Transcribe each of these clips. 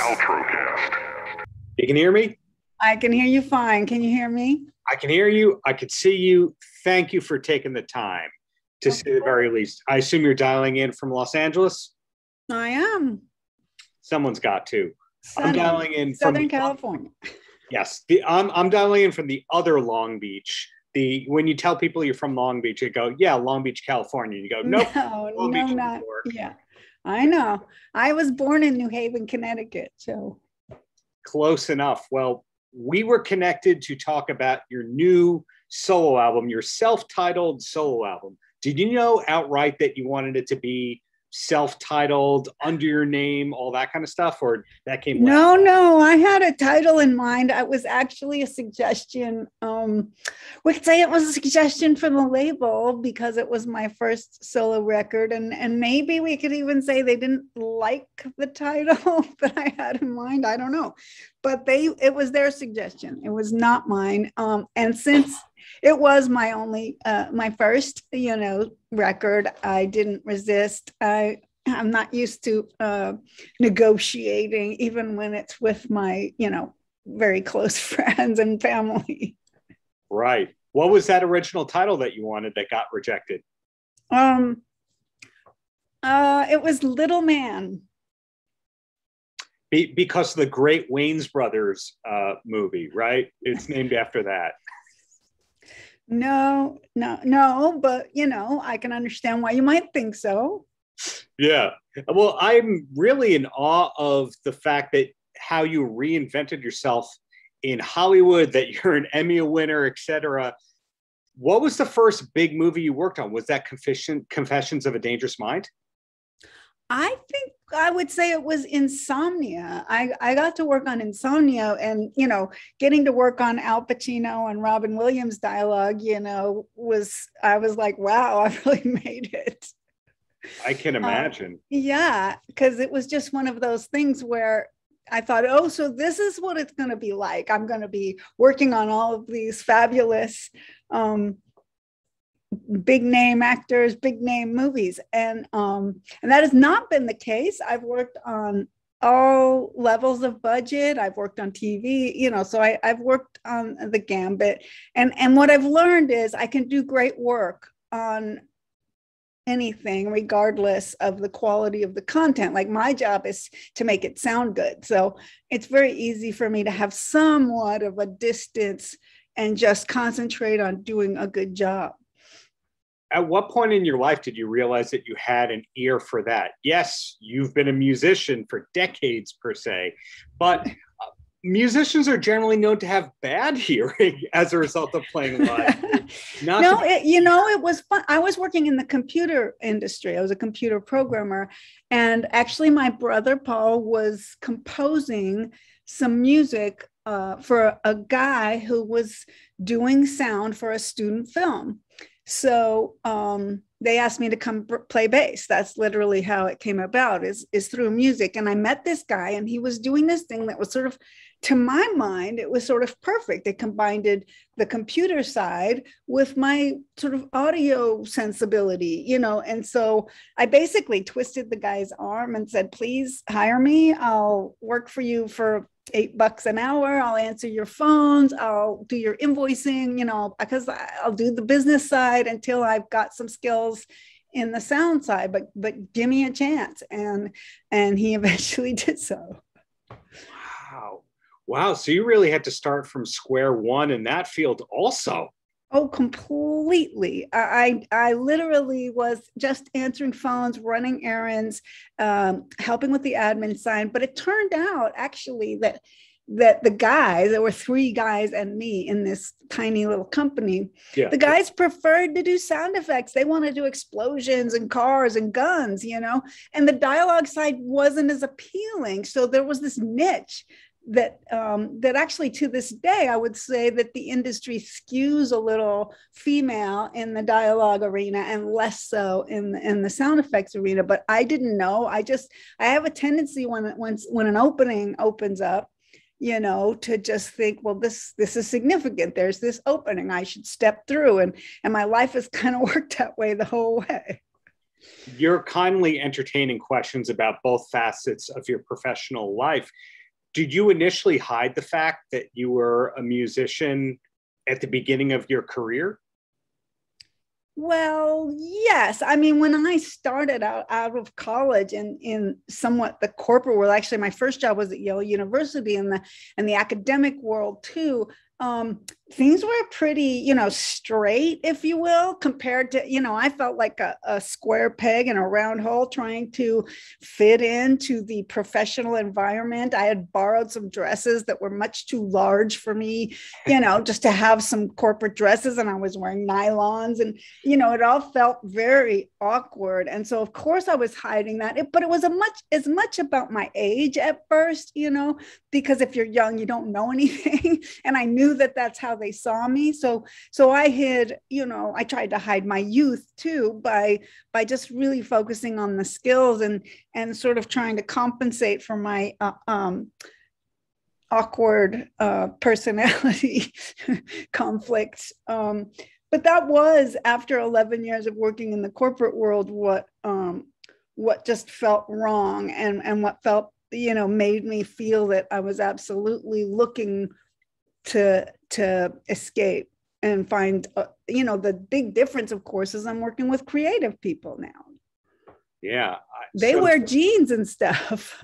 Paltrocast. You can hear me? I can hear you fine. Can you hear me? I can hear you. I can see you. Thank you for taking the time, to say the very least. I assume you're dialing in from Los Angeles? I am. Someone's got to. I'm dialing in from Southern California. Yes, I'm dialing in from the other Long Beach. When you tell people you're from Long Beach, you go, yeah, Long Beach, California. You go, nope, no, Long Beach, not. New York. Yeah, I know. I was born in New Haven, Connecticut, so. Close enough. Well, we were connected to talk about your new solo album, your self-titled solo album. Did you know outright that you wanted it to be self-titled, under your name, all that kind of stuff, or that came later? No, I had a title in mind. It was actually a suggestion. We could say it was a suggestion from the label because it was my first solo record, and maybe we could even say they didn't like the title that I had in mind. I don't know, but it was their suggestion. It was not mine. And since it was my only, my first, record, I didn't resist. I'm not used to negotiating, even when it's with my, very close friends and family. Right. What was that original title that you wanted that got rejected? It was Little Man. Because of the great Wayans Brothers movie, right? It's named after that. No, but I can understand why you might think so. Yeah. Well, I'm really in awe of the fact that how you reinvented yourself in Hollywood, that you're an Emmy winner, etc. What was the first big movie you worked on? Was that Confessions of a Dangerous Mind? I think I would say it was Insomnia. I got to work on Insomnia, and, getting to work on Al Pacino and Robin Williams dialogue, I was like, wow, I really made it. I can imagine. Yeah, because it was just one of those things where I thought, oh, so this is what it's going to be like. I'm going to be working on all of these fabulous big name actors, big name movies. And that has not been the case. I've worked on all levels of budget. I've worked on TV, so I've worked on the gambit. And what I've learned is I can do great work on anything, regardless of the quality of the content. Like, my job is to make it sound good. So it's very easy for me to have somewhat of a distance and just concentrate on doing a good job. At what point in your life did you realize that you had an ear for that? Yes, you've been a musician for decades per se, but musicians are generally known to have bad hearing as a result of playing live. It was fun. I was working in the computer industry. I was a computer programmer. And actually, my brother Paul was composing some music for a guy who was doing sound for a student film. So they asked me to come play bass. That's literally how it came about, is through music. And I met this guy, and he was doing this thing that was sort of, to my mind, it was sort of perfect. It combined the computer side with my sort of audio sensibility, and so I basically twisted the guy's arm and said, please hire me. I'll work for you for $8 an hour. I'll answer your phones. I'll do your invoicing, because I'll do the business side until I've got some skills in the sound side, but give me a chance. And he eventually did so. Wow. So you really had to start from square one in that field also. Oh, completely. I literally was just answering phones, running errands, helping with the admin side. But it turned out actually that the guys, there were 3 guys and me in this tiny little company. Yeah. The guys preferred to do sound effects. They want to do explosions and cars and guns, and the dialogue side wasn't as appealing. So there was this niche that actually, to this day, I would say that the industry skews a little female in the dialogue arena and less so in the sound effects arena. But I didn't know. I have a tendency when an opening opens up, to just think, well, this is significant. There's this opening. I should step through, and my life has kind of worked that way the whole way. You're kindly entertaining questions about both facets of your professional life. Did you initially hide the fact that you were a musician at the beginning of your career? Well, yes. I mean, when I started out of college and in somewhat the corporate world, actually, my first job was at Yale University in the academic world too. Things were pretty, straight, if you will, compared to, I felt like a square peg in a round hole trying to fit into the professional environment. I had borrowed some dresses that were much too large for me, just to have some corporate dresses, and I was wearing nylons, and, it all felt very awkward. And so, of course, I was hiding that, but it was as much about my age at first, because if you're young, you don't know anything. And I knew that that's how they saw me. So I hid, I tried to hide my youth too by just really focusing on the skills and sort of trying to compensate for my awkward personality conflicts. But that was, after 11 years of working in the corporate world, what just felt wrong, and what felt, made me feel that I was absolutely looking to escape and find, the big difference, of course, is I'm working with creative people now. Yeah. They wear jeans and stuff.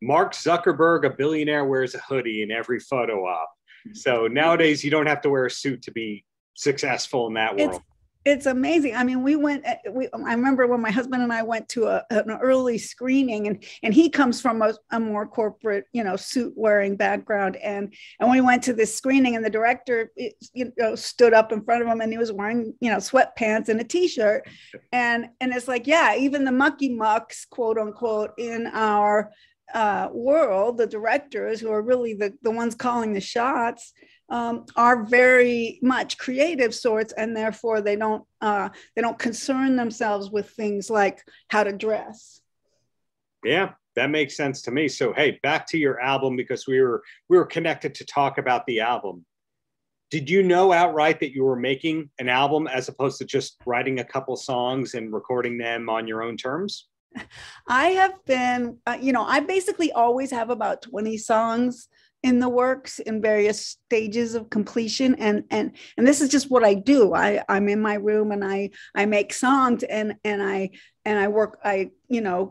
Mark Zuckerberg, a billionaire, wears a hoodie in every photo op. So nowadays you don't have to wear a suit to be successful in that world. It's amazing. I mean, I remember when my husband and I went to an early screening, and he comes from a more corporate, suit wearing background. And we went to this screening, and the director, stood up in front of him, and he was wearing, sweatpants and a t-shirt. And it's like, yeah, even the mucky mucks, quote unquote, in our world, the directors, who are really the ones calling the shots, are very much creative sorts, and therefore they don't concern themselves with things like how to dress. Yeah, that makes sense to me. So hey, back to your album, because we were connected to talk about the album. Did you know outright that you were making an album as opposed to just writing a couple songs and recording them on your own terms? I have been, I basically always have about 20 songs in the works in various stages of completion. And this is just what I do. I'm in my room and I make songs, and I work, I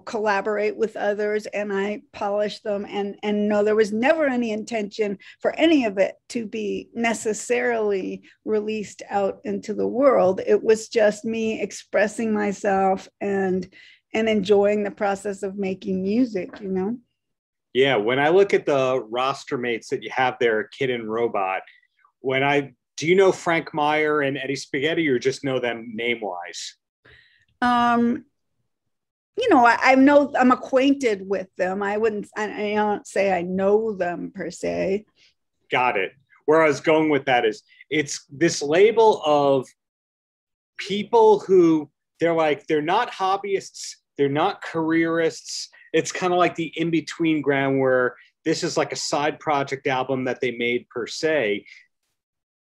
collaborate with others, and I polish them. And no, there was never any intention for any of it to be necessarily released out into the world. It was just me expressing myself and enjoying the process of making music, Yeah, when I look at the roster mates that you have there at Kitten Robot, do you know Frank Meyer and Eddie Spaghetti, or just know them name-wise? I know, I'm acquainted with them. I don't say I know them per se. Got it. Where I was going with that is, it's this label of people who they're not hobbyists, they're not careerists. It's kind of like the in-between ground, where this is like a side project album that they made per se,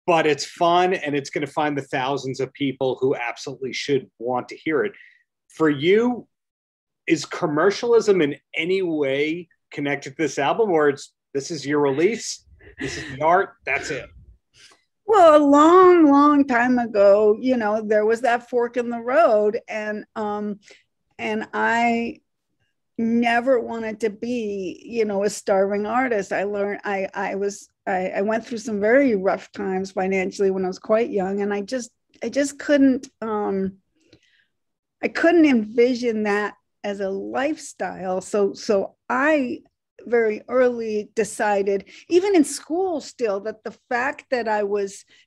but it's fun, and it's going to find the thousands of people who absolutely should want to hear it. For you, is commercialism in any way connected to this album, or this is your release, this is the art, that's it? Well, a long, long time ago, there was that fork in the road, and I never wanted to be, a starving artist. I learned, I went through some very rough times financially when I was quite young, and I just couldn't, I couldn't envision that as a lifestyle. So I very early decided, even in school still, that the fact that I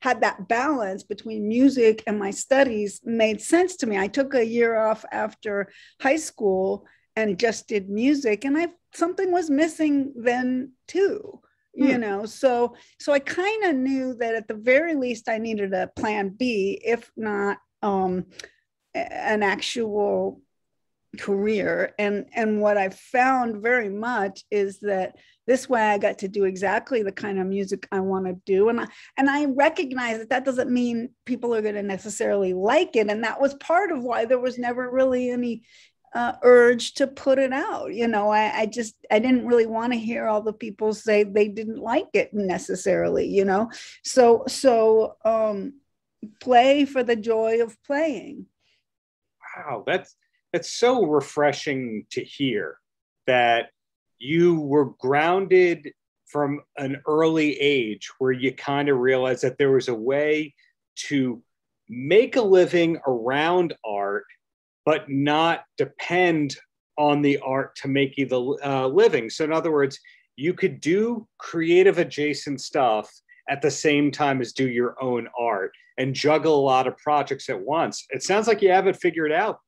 had that balance between music and my studies made sense to me. I took a year off after high school and just did music, and something was missing then too, so I kind of knew that at the very least I needed a plan B, if not an actual career. And what I found very much is that this way I got to do exactly the kind of music I want to do. And I recognize that doesn't mean people are going to necessarily like it. And that was part of why there was never really any urge to put it out. I didn't really want to hear all the people say they didn't like it necessarily, so play for the joy of playing. Wow, that's so refreshing to hear, that you were grounded from an early age where you kind of realized that there was a way to make a living around art, but not depend on the art to make you the living. So in other words, you could do creative adjacent stuff at the same time as do your own art and juggle a lot of projects at once. It sounds like you have it figured out.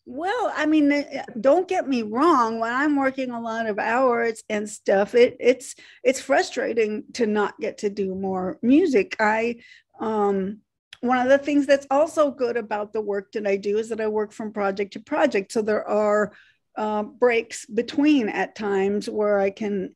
Well, I mean, don't get me wrong. When I'm working a lot of hours and stuff, it's frustrating to not get to do more music. One of the things that's also good about the work that I do is that I work from project to project. So there are breaks between at times where I can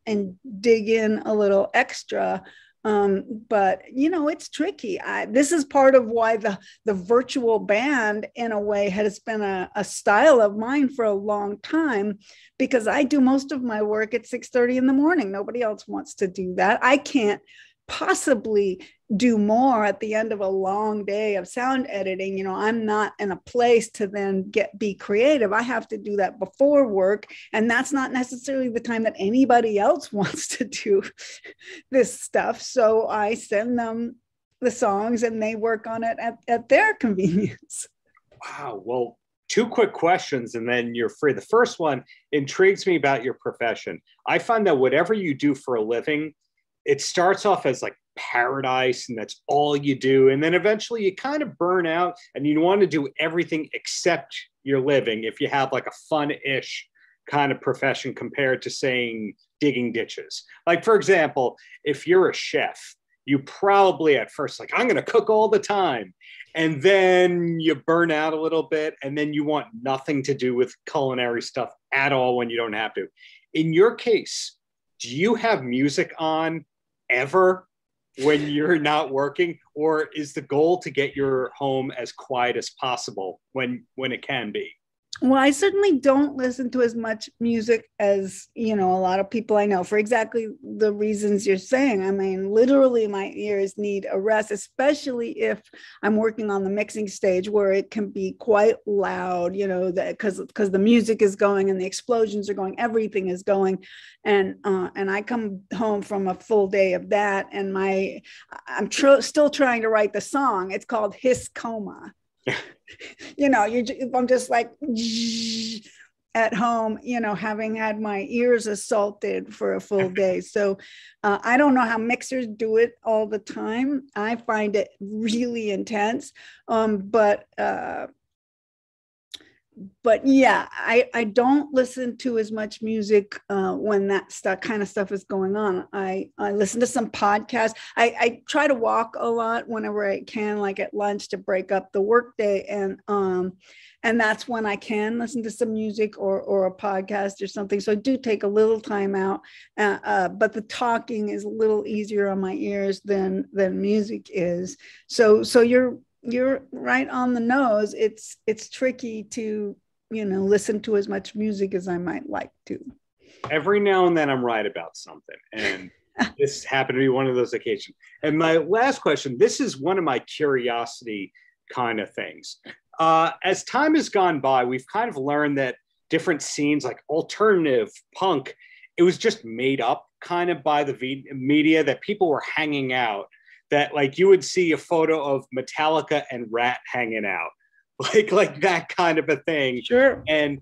dig in a little extra. But it's tricky. This is part of why the virtual band, in a way, has been a style of mine for a long time, because I do most of my work at 6:30 in the morning. Nobody else wants to do that. I can't possibly do more at the end of a long day of sound editing. I'm not in a place to then be creative. I have to do that before work, and that's not necessarily the time that anybody else wants to do this stuff. So I send them the songs and they work on it at their convenience. Wow. Well, two quick questions and then you're free. The first one intrigues me about your profession. I find that whatever you do for a living, it starts off as like paradise and that's all you do. And then eventually you kind of burn out and you want to do everything except your living if you have like a fun-ish kind of profession compared to saying digging ditches. Like, for example, if you're a chef, you probably at first like, I'm going to cook all the time. And then you burn out a little bit and then you want nothing to do with culinary stuff at all when you don't have to. In your case, do you have music on ever when you're not working, or is the goal to get your home as quiet as possible when it can be? Well, I certainly don't listen to as much music as, a lot of people I know, for exactly the reasons you're saying. I mean, literally my ears need a rest, especially if I'm working on the mixing stage where it can be quite loud, because the music is going and the explosions are going, everything is going. And I come home from a full day of that, and I'm still trying to write the song. It's called Hiss Coma. I'm just like at home, having had my ears assaulted for a full day. So I don't know how mixers do it all the time. I find it really intense. But yeah, I don't listen to as much music when that kind of stuff is going on. I listen to some podcasts. I try to walk a lot whenever I can, like at lunch, to break up the workday, and that's when I can listen to some music or a podcast or something. So I do take a little time out, but the talking is a little easier on my ears than music is. So you're right on the nose. It's tricky to, listen to as much music as I might like to. Every now and then I'm right about something. And this happened to be one of those occasions. And my last question, this is one of my curiosity kind of things. As time has gone by, we've kind of learned that different scenes like alternative, punk, it was just made up kind of by the media, that people were hanging out, that like you would see a photo of Metallica and Rat hanging out, like that kind of a thing. Sure. And,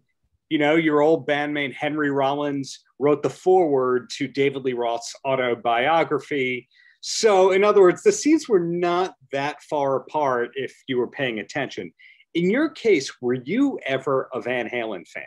your old bandmate Henry Rollins wrote the foreword to David Lee Roth's autobiography. So in other words, the scenes were not that far apart if you were paying attention. In your case, were you ever a Van Halen fan?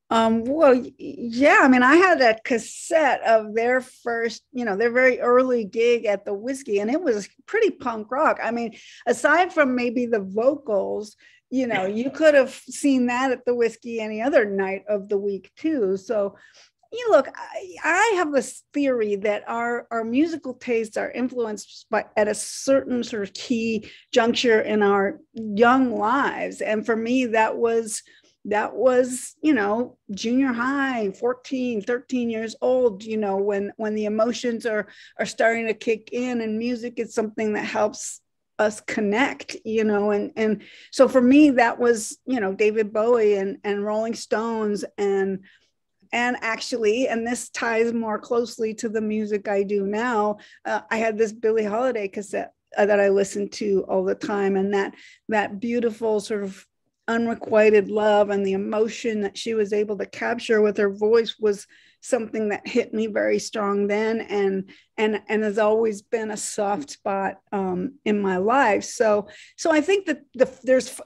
Well, yeah, I mean, I had a cassette of their first, their very early gig at the Whiskey, and it was pretty punk rock. I mean, aside from maybe the vocals, you could have seen that at the Whiskey any other night of the week too. So, look, I have this theory that our musical tastes are influenced at a certain sort of key juncture in our young lives. And for me, that was that was, you know, junior high, 14, 13 years old, you know, when the emotions are starting to kick in, and music is something that helps us connect, you know, and so for me, that was, you know, David Bowie and Rolling Stones, and actually, and this ties more closely to the music I do now, I had this Billie Holiday cassette that I listened to all the time, and that beautiful sort of unrequited love and the emotion that she was able to capture with her voice was something that hit me very strong then, and has always been a soft spot in my life. So I think that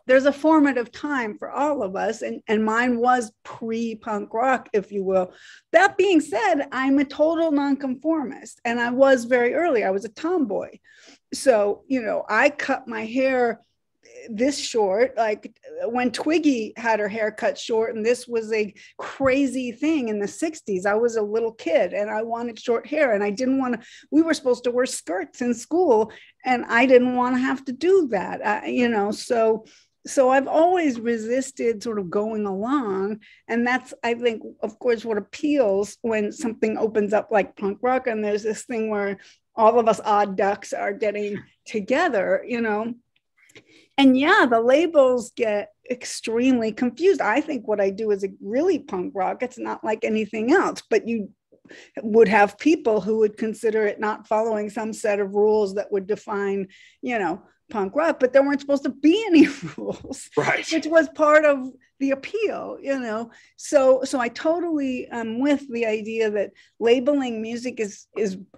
there's a formative time for all of us, and mine was pre-punk rock, if you will. That being said, I'm a total nonconformist, and I was very early. I was a tomboy, so you know, I cut my hair this short, like when Twiggy had her hair cut short, and this was a crazy thing in the 60s. I was a little kid and I wanted short hair, and I didn't want to, we were supposed to wear skirts in school, and I didn't want to have to do that, you know, so I've always resisted sort of going along. And that's, I think, of course, what appeals when something opens up like punk rock, and there's this thing where all of us odd ducks are getting together, you know. And yeah, the labels get extremely confused. I think what I do is really punk rock. It's not like anything else, but you would have people who would consider it not following some set of rules that would define, you know, punk rock, but there weren't supposed to be any rules, right? Which was part of the appeal, you know. So I totally am with the idea that labeling music is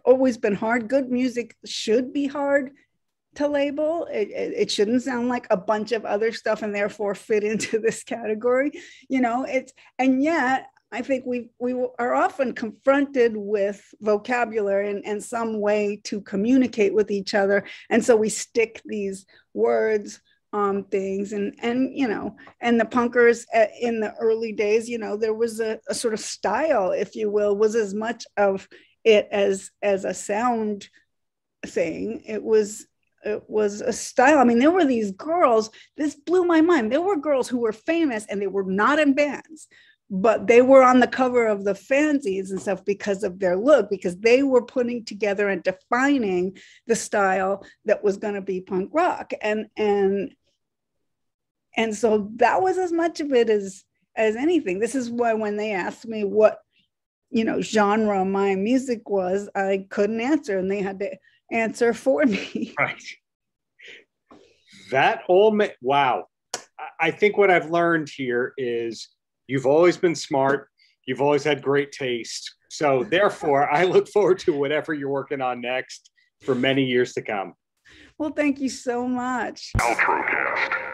always been hard. Good music should be hard to label. It shouldn't sound like a bunch of other stuff and therefore fit into this category, you know. And yet I think we are often confronted with vocabulary and some way to communicate with each other, and so we stick these words on things, and you know, and the punkers in the early days, you know, there was a sort of style, if you will, was as much of it as a sound thing. It was a style. I mean, there were these girls, this blew my mind. There were girls who were famous and they were not in bands, but they were on the cover of the fanzines and stuff because of their look, because they were putting together and defining the style that was going to be punk rock. And so that was as much of it as anything. This is why when they asked me what, you know, genre my music was, I couldn't answer, and they had to answer for me. Right. That all, wow. I think what I've learned here is you've always been smart. You've always had great taste. So therefore, I look forward to whatever you're working on next for many years to come. Well, thank you so much. Paltrocast.